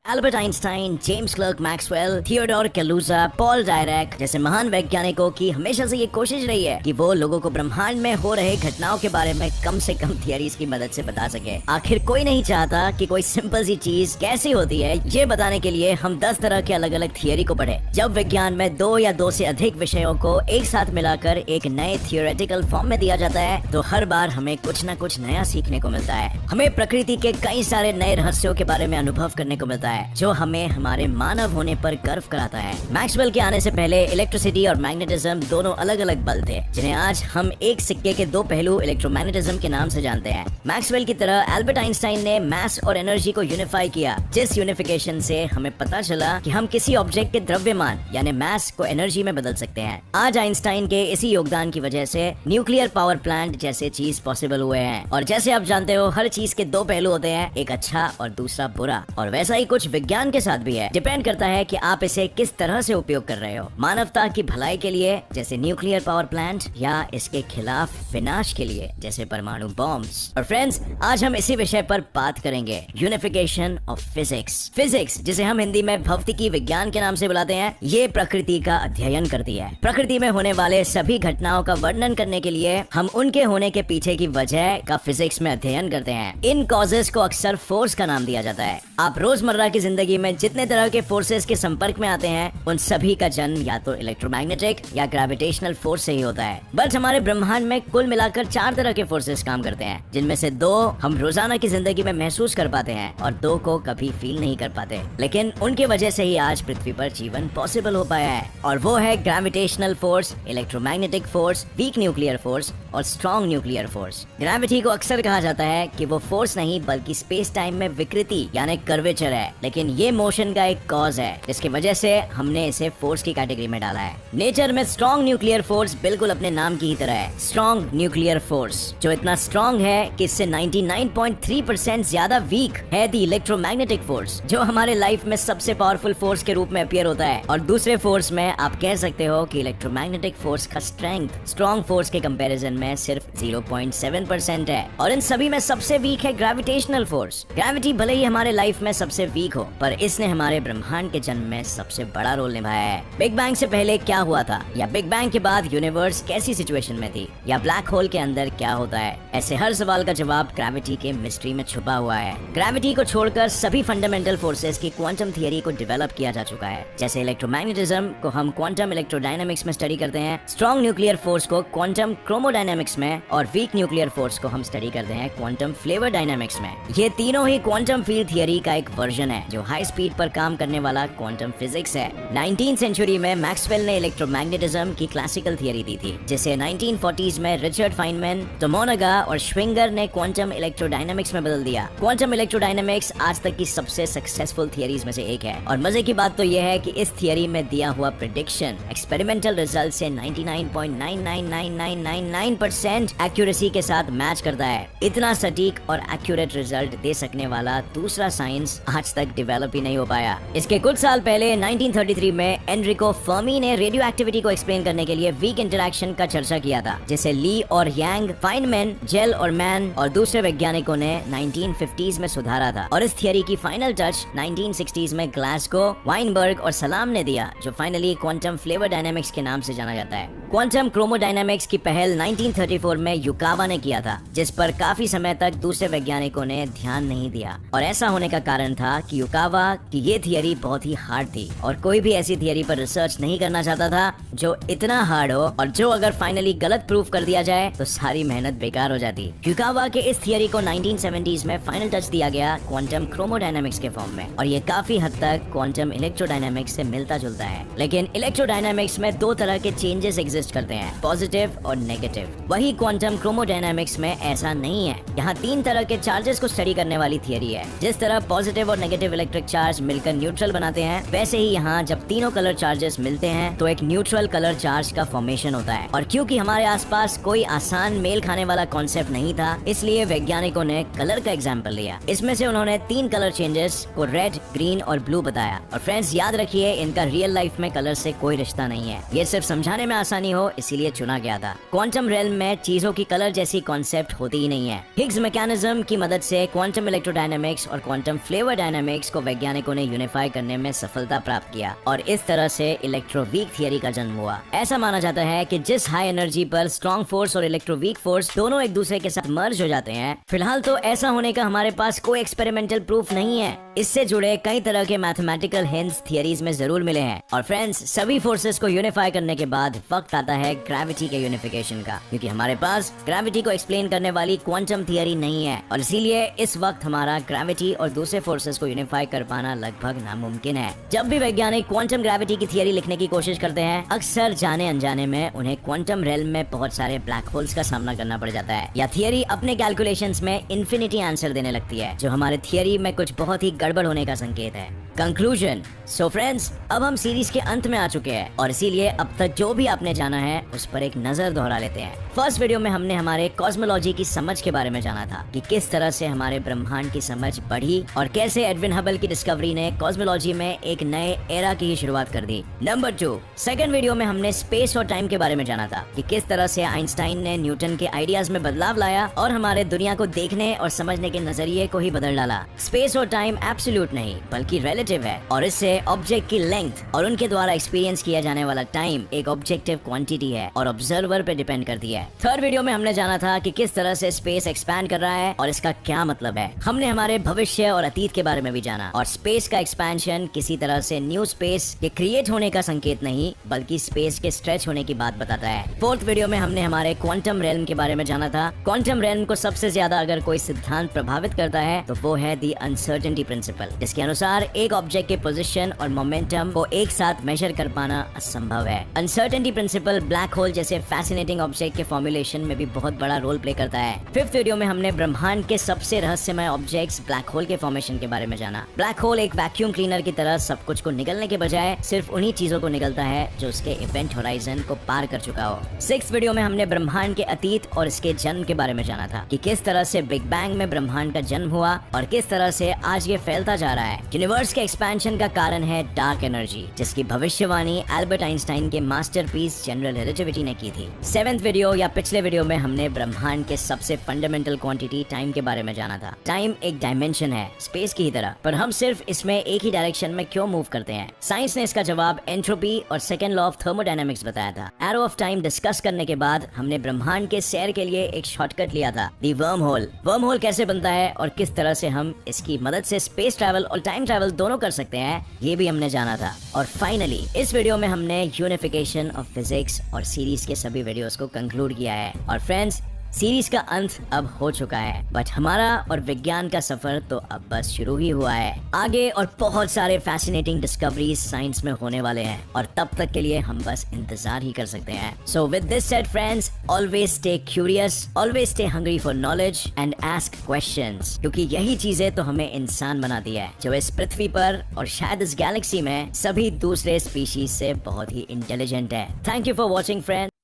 Albert Einstein, James Clerk Maxwell, Theodor Kaluza, Paul Dirac जैसे महान वैज्ञानिकों की हमेशा से ये कोशिश रही है कि वो लोगों को ब्रह्मांड में हो रहे घटनाओं के बारे में कम से कम थियरीज की मदद से बता सके। आखिर कोई नहीं चाहता कि कोई सिंपल सी चीज कैसी होती है ये बताने के लिए हम 10 तरह के अलग अलग थियरी को पढ़े। जब विज्ञान में 2 या 2 से अधिक विषयों को एक साथ मिलाकर एक नए थियोरेटिकल फॉर्म में दिया जाता है तो हर बार हमें कुछ न कुछ नया सीखने को मिलता है। हमें प्रकृति के कई सारे नए रहस्यों के बारे में अनुभव करने को मिलता है जो हमें हमारे मानव होने पर गर्व कराता है। मैक्सवेल के आने से पहले इलेक्ट्रिसिटी और मैग्नेटिज्म दोनों अलग अलग बल थे जिन्हें आज हम एक सिक्के के 2 पहलू इलेक्ट्रोमैग्नेटिज्म के नाम से जानते हैं। मैक्सवेल की तरह एल्बर्ट आइंस्टाइन ने मैस और एनर्जी को यूनिफाई किया, जिस यूनिफिकेशन से हमें पता चला कि हम किसी ऑब्जेक्ट के द्रव्यमान यानी मैस को एनर्जी में बदल सकते हैं। आज आइंस्टाइन के इसी योगदान की वजह से न्यूक्लियर पावर प्लांट जैसे चीज पॉसिबल हुए हैं। और जैसे आप जानते हो हर चीज के 2 पहलू होते हैं, एक अच्छा और दूसरा बुरा, और वैसा ही कुछ विज्ञान के साथ भी है। डिपेंड करता है कि आप इसे किस तरह से उपयोग कर रहे हो, मानवता की भलाई के लिए जैसे न्यूक्लियर पावर प्लांट या इसके खिलाफ विनाश के लिए जैसे परमाणु बॉम्ब्स। और फ्रेंड्स, आज हम इसी विषय पर बात करेंगे, यूनिफिकेशन ऑफ फिजिक्स। फिजिक्स जिसे हम हिंदी में भौतिकी विज्ञान के नाम से बुलाते हैं, ये प्रकृति का अध्ययन करती है। प्रकृति में होने वाले सभी घटनाओं का वर्णन करने के लिए हम उनके होने के पीछे की वजह का फिजिक्स में अध्ययन करते हैं। इन कॉजेस को अक्सर फोर्स का नाम दिया जाता है। आप रोजमर्रा की जिंदगी में जितने तरह के फोर्सेस के संपर्क में आते हैं उन सभी का जन्म या तो इलेक्ट्रोमैग्नेटिक या ग्रेविटेशनल फोर्स से ही होता है। बट हमारे ब्रह्मांड में कुल मिलाकर 4 तरह के फोर्सेस काम करते हैं, जिनमें से 2 हम रोजाना की जिंदगी में महसूस कर पाते हैं और 2 को कभी फील नहीं कर पाते, लेकिन उनके वजह से ही आज पृथ्वी पर जीवन पॉसिबल हो पाया है। और वो है gravitational force, electromagnetic force, weak nuclear force और स्ट्रॉन्ग न्यूक्लियर फोर्स। ग्रेविटी को अक्सर कहा जाता है कि वो फोर्स नहीं बल्कि स्पेस टाइम में विकृति यानी कर्वेचर है, लेकिन ये मोशन का एक कॉज है जिसकी वजह से हमने इसे फोर्स की कैटेगरी में डाला है। नेचर में स्ट्रॉन्ग न्यूक्लियर फोर्स बिल्कुल अपने नाम की ही तरह है। स्ट्रॉन्ग न्यूक्लियर फोर्स जो इतना स्ट्रॉन्ग है कि इससे 99.3% ज्यादा वीक है दी इलेक्ट्रोमैग्नेटिक फोर्स, जो हमारे लाइफ में सबसे पावरफुल फोर्स के रूप में अपीयर होता है। और दूसरे फोर्स में आप कह सकते हो कि इलेक्ट्रोमैग्नेटिक फोर्स का स्ट्रेंथ स्ट्रॉन्ग फोर्स के कंपैरिजन में सिर्फ 0.7% है। और इन सभी में सबसे वीक है ग्रेविटेशनल फोर्स। ग्रेविटी भले ही हमारे लाइफ में सबसे वीक हो, पर इसने हमारे ब्रह्मांड के जन्म में सबसे बड़ा रोल निभाया है। बिग बैंग से पहले क्या हुआ था, या बिग बैंग के बाद यूनिवर्स कैसी सिचुएशन में थी, या ब्लैक होल के अंदर क्या होता है, ऐसे हर सवाल का जवाब ग्रेविटी के मिस्ट्री में छुपा हुआ है। ग्रेविटी को छोड़कर सभी फंडामेंटल फोर्सेस की क्वांटम थियरी को डेवलप किया जा चुका है। जैसे इलेक्ट्रोमैग्नेटिज्म को हम क्वांटम इलेक्ट्रोडायनामिक्स में स्टडी करते हैं, स्ट्रॉन्ग न्यूक्लियर फोर्स को क्वांटम क्रोमोडायनामिक्स में, और वीक न्यूक्लियर फोर्स को हम स्टडी करते हैं क्वांटम फ्लेवर डायनामिक्स में। ये तीनों ही क्वांटम फील्ड थियरी का एक वर्जन है जो हाई स्पीड पर काम करने वाला क्वांटम फिजिक्स है। 19वीं सेंचुरी में मैक्सवेल ने इलेक्ट्रोमैग्नेटिज्म की क्लासिकल थियरी दी थी, जिसे 1940s में रिचर्ड फाइनमैन, टोमोनागा और श्विंगर ने क्वांटम इलेक्ट्रोडायनामिक्स में बदल दिया। क्वांटम इलेक्ट्रोडायनामिक्स आज तक की सबसे सक्सेसफुल थियरीज में से एक है। और मजे की बात तो यह है कि इस थियरी में दिया हुआ प्रेडिक्शन एक्सपेरिमेंटल रिजल्ट से 99.99999% एक्यूरेसी के साथ मैच करता है। इतना सटीक और एक्यूरेट रिजल्ट दे सकने वाला दूसरा साइंस आज तक डेवलप ही नहीं हो पाया। इसके कुछ साल पहले 1933 में एनरिको फर्मी ने रेडियो एक्टिविटी को एक्सप्लेन करने के लिए वीक इंटरैक्शन का चर्चा किया था, जिसे ली और यांग, फाइनमैन, जेल और मैन और दूसरे वैज्ञानिकों ने 1950s में सुधारा था। और इस थियरी की फाइनल टच 1960s में ग्लासगो, वाइनबर्ग और सलाम ने दिया, जो फाइनली क्वांटम फ्लेवर डायनामिक्स के नाम से जाना जाता है। क्वांटम क्रोमोडायनामिक्स की पहल 1934 में युकावा ने किया था, जिस पर काफी समय तक दूसरे वैज्ञानिकों ने ध्यान नहीं दिया। और ऐसा होने का कारण था कि युकावा की ये थियरी बहुत ही हार्ड थी और कोई भी ऐसी थियरी पर रिसर्च नहीं करना चाहता था जो इतना हार्ड हो और जो अगर फाइनली गलत प्रूफ कर दिया जाए तो सारी मेहनत बेकार हो जाती। युकावा के इस थियरी को 1970s में फाइनल टच दिया गया क्वांटम क्रोमोडायनामिक्स के फॉर्म में, और ये काफी हद तक क्वांटम इलेक्ट्रोडायनामिक्स से मिलता जुलता है। लेकिन इलेक्ट्रोडायनामिक्स में 2 तरह के चेंजेस एग्जिस्ट करते हैं, पॉजिटिव और नेगेटिव। वही क्वांटम क्रोमोडायनामिक्स में ऐसा नहीं है। यहाँ 3 तरह के चार्जेस को स्टडी करने वाली थियरी है। जिस तरह पॉजिटिव और नेगेटिव इलेक्ट्रिक चार्ज मिलकर न्यूट्रल बनाते हैं, वैसे ही यहाँ जब तीनों कलर चार्जेस मिलते हैं तो एक न्यूट्रल कलर चार्ज का फॉर्मेशन होता है। और क्योंकि हमारे आसपास कोई आसान मेल खाने वाला कॉन्सेप्ट नहीं था, इसलिए वैज्ञानिकों ने कलर का एग्जाम्पल लिया। इसमें से उन्होंने 3 कलर चेंजेस को रेड, ग्रीन और ब्लू बताया। और फ्रेंड्स, याद रखिए, इनका रियल लाइफ में कलर से कोई रिश्ता नहीं है, ये सिर्फ समझाने में आसानी हो इसीलिए चुना गया था। क्वांटम रेल में चीजों की कलर जैसी कॉन्सेप्ट होती ही नहीं है। हिग्स मैकेनिज्म की मदद से क्वांटम इलेक्ट्रोडायनामिक्स और क्वांटम फ्लेवर डायनामिक्स को वैज्ञानिकों ने यूनिफाई करने में सफलता प्राप्त किया और इस तरह से इलेक्ट्रोवीक थियरी का जन्म हुआ। ऐसा माना जाता है कि जिस हाई एनर्जी पर स्ट्रॉन्ग फोर्स और इलेक्ट्रोवीक फोर्स दोनों एक दूसरे के साथ मर्ज हो जाते हैं। फिलहाल तो ऐसा होने का हमारे पास कोई एक्सपेरिमेंटल प्रूफ नहीं है। इससे जुड़े कई तरह के मैथमेटिकल हिंट्स थियरीज में जरूर मिले हैं। और फ्रेंड्स, सभी फोर्सेस को यूनिफाई करने के बाद वक्त आता है ग्रेविटी के यूनिफिकेशन का, क्योंकि हमारे पास ग्रेविटी को एक्सप्लेन करने वाली क्वांटम थियरी नहीं है और इसीलिए इस वक्त हमारा ग्रेविटी और दूसरे फोर्सेस को यूनिफाई कर पाना लगभग नामुमकिन है। जब भी वैज्ञानिक क्वांटम ग्रेविटी की थियरी लिखने की कोशिश करते हैं, अक्सर जाने अनजाने में उन्हें क्वांटम रेल्म में बहुत सारे ब्लैक होल्स का सामना करना पड़ जाता है या थियरी अपने कैलकुलेशंस में इन्फिनिटी आंसर देने लगती है, जो हमारे थियरी में कुछ बहुत ही गड़बड़ होने का संकेत है। कंक्लूजन। सो फ्रेंड्स, अब हम सीरीज के अंत में आ चुके हैं और इसीलिए अब तक जो भी आपने जाना है उस पर एक नजर दोहरा लेते हैं। फर्स्ट वीडियो में हमने हमारे कॉस्मोलॉजी की समझ के बारे में जाना था कि किस तरह से हमारे ब्रह्मांड की समझ बढ़ी और कैसे एडविन हबल की डिस्कवरी ने कॉस्मोलॉजी में एक नए एरा की शुरुआत कर दी। नंबर 2, सेकंड वीडियो में हमने स्पेस और टाइम के बारे में जाना था कि किस तरह से आइंस्टाइन ने न्यूटन के आइडियाज में बदलाव लाया और हमारे दुनिया को देखने और समझने के नजरिए को ही बदल डाला। स्पेस और टाइम एब्सोल्यूट नहीं बल्कि रिलेटिव है और इससे ऑब्जेक्ट की लेंथ और उनके द्वारा एक्सपीरियंस किया जाने वाला टाइम एक ऑब्जेक्टिव क्वांटिटी है और ऑब्जर्वर पे डिपेंड करती है। थर्ड वीडियो में हमने जाना था कि किस तरह से स्पेस एक्सपैंड कर रहा है और इसका क्या मतलब है। हमने हमारे भविष्य और अतीत के बारे में भी जाना और स्पेस का एक्सपेंशन किसी तरह से न्यू स्पेस के क्रिएट होने का संकेत नहीं बल्कि स्पेस के स्ट्रेच होने की बात बताता है। फोर्थ वीडियो में हमने हमारे क्वांटम रेल्म के बारे में जाना था। क्वांटम रेल्म को सबसे ज्यादा अगर कोई सिद्धांत प्रभावित करता है तो वो है दी अनसर्टेनिटी प्रिंसिपल, जिसके अनुसार एक ऑब्जेक्ट के पोजीशन और मोमेंटम को एक साथ मेजर कर पाना असंभव है। अनसर्टेनिटी प्रिंसिपल ब्लैक होल जैसे फैसिनेटिंग ऑब्जेक्ट के फॉर्मुलेशन में भी बहुत बड़ा रोल प्ले करता है। फिफ्थ वीडियो में हमने ब्रह्मांड के सबसे रहस्यमय ऑब्जेक्ट्स ब्लैक होल के फॉर्मेशन के बारे में जाना। ब्लैक होल एक वैक्यूम क्लीनर की तरह सब कुछ को निगलने के बजाय सिर्फ उन्हीं चीजों को निगलता है जो उसके इवेंट होराइजन को पार कर चुका हो। सिक्स्थ वीडियो में हमने ब्रह्मांड के अतीत और इसके जन्म के बारे में जाना था कि किस तरह से बिग बैंग में ब्रह्मांड का जन्म हुआ और किस तरह से आज ये फैलता जा रहा है। यूनिवर्स के एक्सपेंशन का कारण है डार्क एनर्जी, जिसकी भविष्यवाणी एल्बर्ट आइंस्टाइन के मास्टरपीस जनरल रिलेटिविटी ने की थी। सेवेंथ वीडियो या पिछले वीडियो में हमने ब्रह्मांड के सबसे फंडामेंटल क्वांटिटी टाइम के बारे में जाना था। टाइम एक डायमेंशन है स्पेस की ही तरह, पर हम सिर्फ इसमें एक ही डायरेक्शन में क्यों मूव करते हैं। साइंस ने इसका जवाब एंट्रोपी और सेकंड लॉ ऑफ थर्मोडायनामिक्स बताया था। एरो ऑफ टाइम डिस्कस करने के बाद हमने ब्रह्मांड के सैर के लिए एक शॉर्टकट लिया था, दी वर्म होल। वर्म होल कैसे बनता है और किस तरह से हम इसकी मदद से स्पेस ट्रैवल और टाइम ट्रैवल दोनों कर सकते हैं, ये भी हमने जाना था। और फाइनली इस वीडियो में हमने यूनिफिकेशन ऑफ फिजिक्स और सीरीज के सभी वीडियोस को कंक्लूड किया है। और फ्रेंड्स, सीरीज का अंत अब हो चुका है, बट हमारा और विज्ञान का सफर तो अब बस शुरू ही हुआ है। आगे और बहुत सारे फैसिनेटिंग डिस्कवरीज साइंस में होने वाले हैं और तब तक के लिए हम बस इंतजार ही कर सकते हैं। So with this said friends, always stay curious, always stay hungry for knowledge and ask questions, क्योंकि यही चीजें तो हमें इंसान बनाती है, जो इस पृथ्वी पर और शायद इस गैलेक्सी में सभी दूसरे स्पीशीज से बहुत ही इंटेलिजेंट है। Thank you for watching friends.